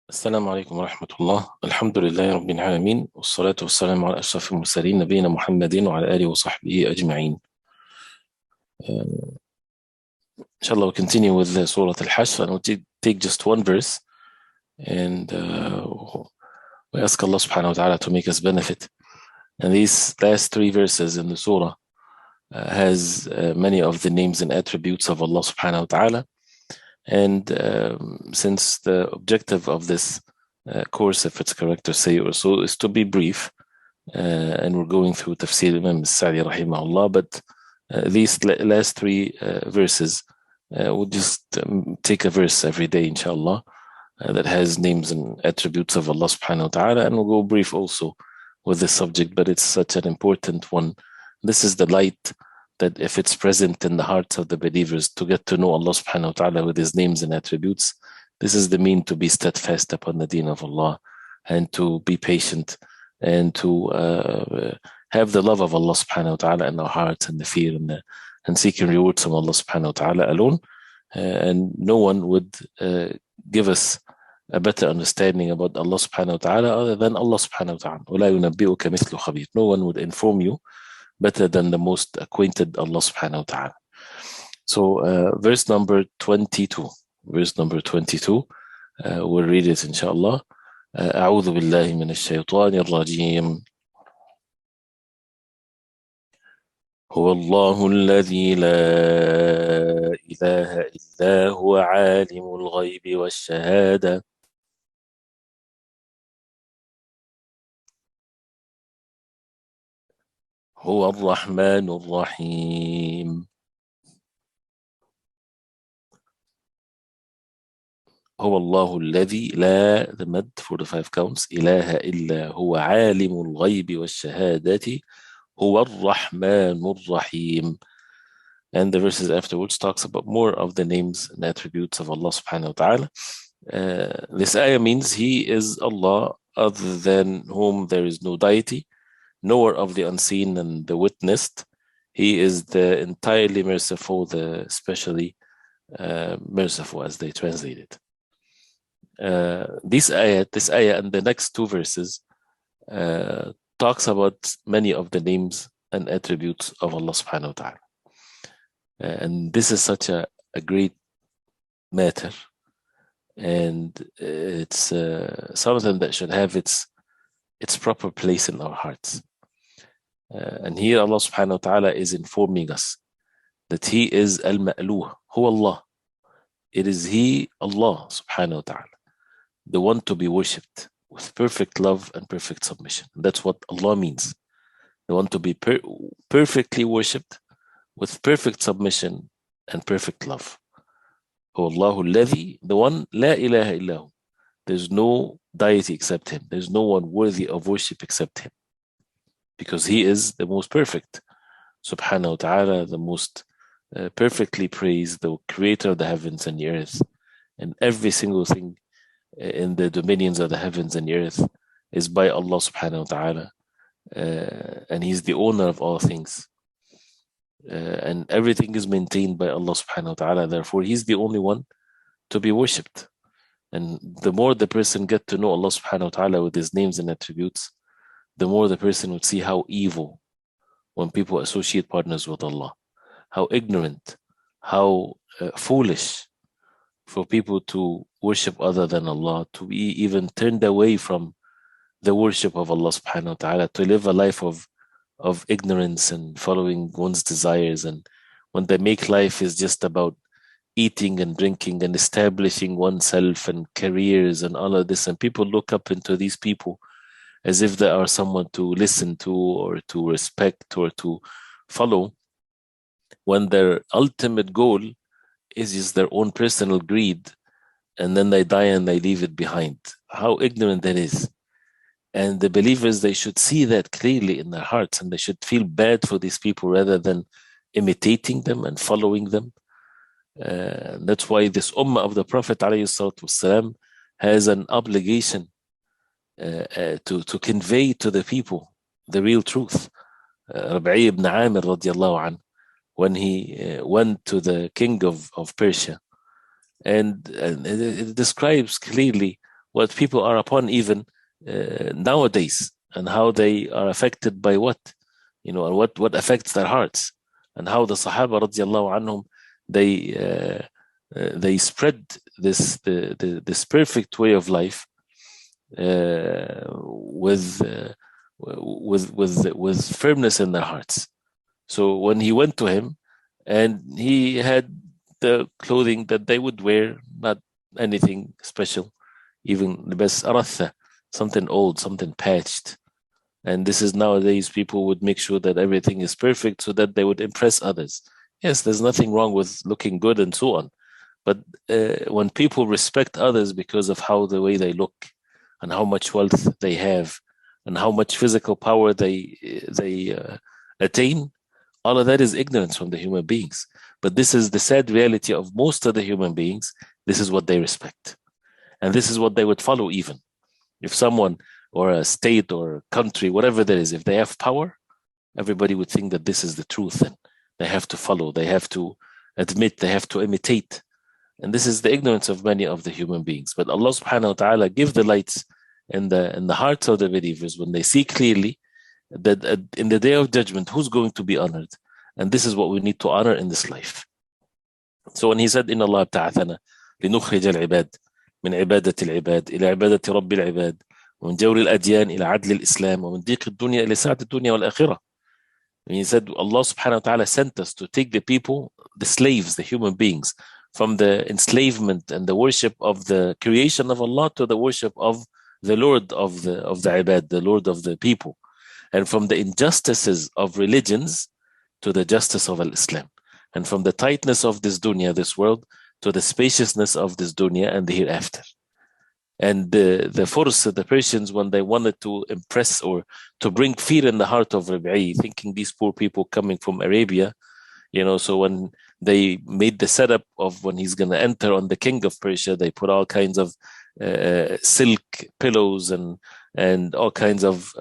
السلام عليكم ورحمة الله. الحمد لله رب العالمين، والصلاة والسلام على أشرف المرسلين نبينا محمد وعلى آله وصحبه أجمعين. Inshallah, we'll continue with the Surah Al-Hashr, and we'll take just one verse, and we ask Allah subhanahu wa ta'ala to make us benefit. And these last three verses in the Surah has many of the names and attributes of Allah subhanahu wa ta'ala. And since the objective of this course, if it's correct to say or so, is to be brief, and we're going through Tafseer Imam Sa'di rahimahullah, but these last three verses, we'll just take a verse every day, inshallah, that has names and attributes of Allah subhanahu wa ta'ala, and we'll go brief also with this subject, but it's such an important one. This is the light that if it's present in the hearts of the believers to get to know Allah subhanahu wa ta'ala with his names and attributes, this is the mean to be steadfast upon the deen of Allah and to be patient and to have the love of Allah subhanahu wa ta'ala in our hearts and the fear and seeking rewards from Allah subhanahu wa ta'ala alone. And no one would give us a better understanding about Allah subhanahu wa ta'ala other than Allah subhanahu wa ta'ala. وَلَا يُنَبِّئُكَ مِثْلُ خَبِيرٍ. No one would inform you better than the most acquainted Allah subhanahu wa ta'ala. So verse number 22. Verse number 22. We'll read it inshallah. أعوذ بالله من الشيطان الرجيم. هو الله الذي لا إله إلا هو عالم الغيب والشهادة هو الرحمن الرحيم. هو الله الذي لا, the mad for the 5 counts, إله إلا هو عالم الغيب والشهادة هو الرحمن الرحيم. And the verses afterwards talks about more of the names and attributes of Allah subhanahu wa ta'ala. This ayah means he is Allah other than whom there is no deity, knower of the unseen and the witnessed. He is the entirely merciful, the especially merciful, as they translate it. This ayah and the next 2 verses talks about many of the names and attributes of Allah subhanahu wa ta'ala. And this is such a great matter, and it's something that should have its proper place in our hearts. And here Allah subhanahu wa ta'ala is informing us that he is al-ma'luh, huwa Allah. It is he, Allah subhanahu wa ta'ala, the one to be worshipped with perfect love and perfect submission. And that's what Allah means. The one to be perfectly worshipped with perfect submission and perfect love. هو الله الذي, the one, لا إله إلا هو. There's no deity except him. There's no one worthy of worship except him. Because he is the most perfect. Subhanahu wa ta'ala, the most perfectly praised, the creator of the heavens and the earth. And every single thing in the dominions of the heavens and the earth is by Allah subhanahu wa ta'ala. And he's the owner of all things. And everything is maintained by Allah subhanahu wa ta'ala. Therefore, he's the only one to be worshipped. And the more the person get to know Allah subhanahu wa ta'ala with his names and attributes, the more the person would see how evil when people associate partners with Allah, how ignorant, how foolish for people to worship other than Allah, to be even turned away from the worship of Allah subhanahu wa ta'ala, to live a life of ignorance and following one's desires. And when they make life is just about eating and drinking and establishing oneself and careers and all of this, and people look up into these people as if they are someone to listen to or to respect or to follow, when their ultimate goal is just their own personal greed, and then they die and they leave it behind. How ignorant that is. And the believers, they should see that clearly in their hearts, and they should feel bad for these people rather than imitating them and following them. That's why this ummah of the Prophet ﷺ has an obligation to convey to the people the real truth. Rabi'i ibn Amir radiallahu anh, when he went to the king of Persia, and it describes clearly what people are upon even nowadays, and how they are affected by what, and what affects their hearts, and how the Sahaba radiallahu anhum, they spread this perfect way of life with firmness in their hearts. So when he went to him, and he had the clothing that they would wear, not anything special, even the best aratha, something old, something patched. And this is nowadays, people would make sure that everything is perfect so that they would impress others. Yes, there's nothing wrong with looking good and so on. But when people respect others because of how the way they look, and how much wealth they have, and how much physical power they attain, all of that is ignorance from the human beings. But this is the sad reality of most of the human beings. This is what they respect. And this is what they would follow even. If someone or a state or country, whatever there is, if they have power, everybody would think that this is the truth, and they have to follow, they have to admit, they have to imitate. And this is the ignorance of many of the human beings. But Allah subhanahu wa ta'ala give the lights in the hearts of the believers when they see clearly that in the day of judgment, who's going to be honored? And this is what we need to honor in this life. So when he said, إن الله ابتعثنا لنخرج العباد من عبادة العباد إلى عبادة رب العباد ومن جور الأديان إلى عدل الإسلام ومن ضيق الدنيا إلى سعة الدنيا والآخرة. And he said, Allah subhanahu wa ta'ala sent us to take the people, the slaves, the human beings, from the enslavement and the worship of the creation of Allah to the worship of the Lord of the ibad, the Lord of the people, and from the injustices of religions to the justice of Al-Islam, and from the tightness of this dunya, this world, to the spaciousness of this dunya and the hereafter. And the Furs, the Persians, when they wanted to impress or to bring fear in the heart of Rabi'i, thinking these poor people coming from Arabia, so when they made the setup of when he's going to enter on the king of Persia, they put all kinds of silk pillows and all kinds of,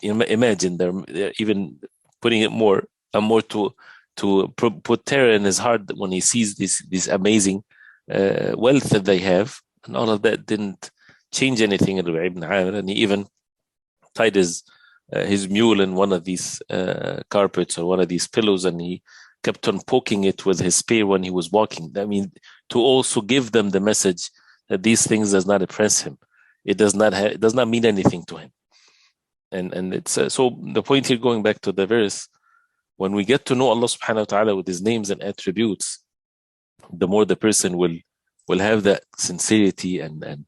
imagine they're even putting it more and more to put terror in his heart when he sees this amazing wealth that they have. And all of that didn't change anything in Rabi' ibn Amir, and he even tied his mule in one of these carpets or one of these pillows, and he kept on poking it with his spear when he was walking. I mean, to also give them the message that these things does not oppress him. It does not mean anything to him. And it's so the point here, going back to the verse, when we get to know Allah subhanahu wa ta'ala with his names and attributes, the more the person will have that sincerity and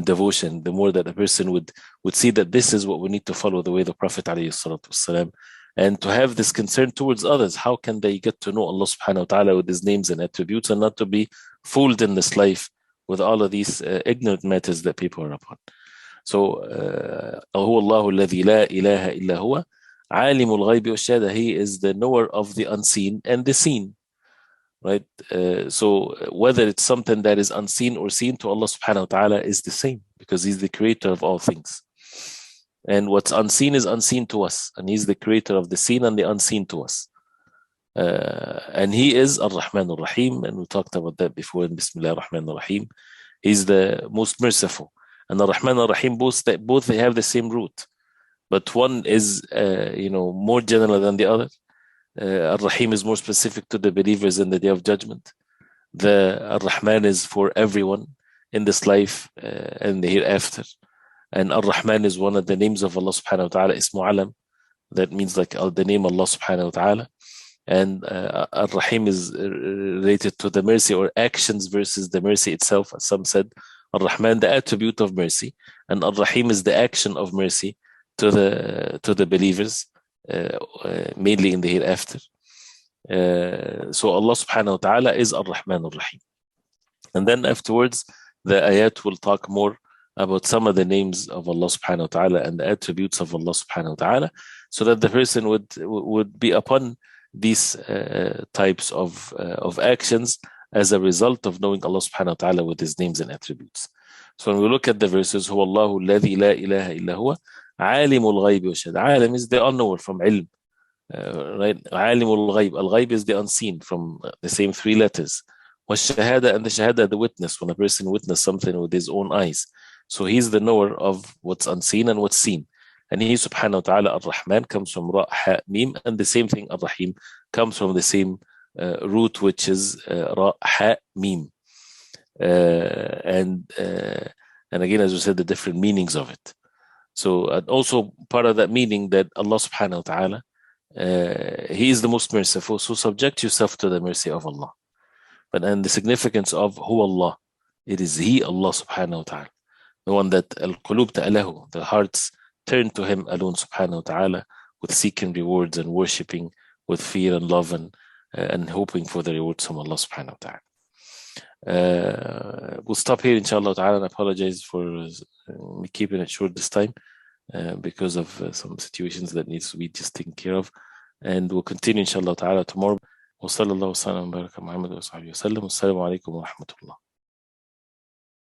devotion, the more that a person would see that this is what we need to follow, the way the Prophet ﷺ, and to have this concern towards others. How can they get to know Allah subhanahu wa ta'ala with his names and attributes, and not to be fooled in this life with all of these ignorant matters that people are upon. So هو الله الذي لا إله إلا هو عالم الغيب والشهادة. He is the knower of the unseen and the seen. Right? So whether it's something that is unseen or seen, to Allah subhanahu wa ta'ala is the same, because he's the creator of all things. And what's unseen is unseen to us, and he's the creator of the seen and the unseen to us. And he is Ar-Rahman Ar-Rahim, and we talked about that before in Bismillah Ar-Rahman Ar-Rahim. He's the most merciful. And Ar-Rahman Ar-Rahim, both they have the same root, but one is more general than the other. Ar-Rahim is more specific to the believers in the Day of Judgment. The Ar-Rahman is for everyone in this life and the hereafter. And Ar-Rahman is one of the names of Allah subhanahu wa ta'ala, Ismu Alam. That means like the name Allah subhanahu wa ta'ala. And Ar-Rahim is related to the mercy or actions versus the mercy itself. As some said, Ar-Rahman, the attribute of mercy, and Ar-Rahim is the action of mercy to the believers, mainly in the hereafter. So Allah subhanahu wa ta'ala is Ar-Rahman Ar-Rahim. And then afterwards, the ayat will talk more about some of the names of Allah subhanahu wa ta'ala and the attributes of Allah subhanahu wa ta'ala, so that the person would be upon these types of actions as a result of knowing Allah subhanahu wa ta'ala with his names and attributes. So when we look at the verses, هو الله الذي لا إله إلا هو عالم الغيب والشهادة. عالم is the unknown from ilm, right? عالم الغيب. Al-Ghaib is the unseen, from the same three letters. والشهادة, and the shahada, the witness, when a person witnessed something with his own eyes. So he's the knower of what's unseen and what's seen. And he, subhanahu wa ta'ala, Ar-Rahman, comes from Ra, Ha, Mim, and the same thing, Ar-Rahim, comes from the same root, which is Ra, Ha, Mim. And again, as we said, the different meanings of it. So, and also part of that meaning that Allah subhanahu wa ta'ala, He is the most merciful, so subject yourself to the mercy of Allah. And the significance of who Allah, it is He, Allah subhanahu wa ta'ala, the one that al-qulub ta'alahu, the hearts turn to Him alone subhanahu wa ta'ala, with seeking rewards and worshipping with fear and love and hoping for the rewards from Allah subhanahu wa ta'ala. We'll stop here inshallah ta'ala, and apologize for me keeping it short this time because of some situations that needs to be just taken care of. And we'll continue inshallah ta'ala tomorrow. وصلى الله وسلم وبارك على محمد وصحبه وسلم والسلام عليكم ورحمة الله.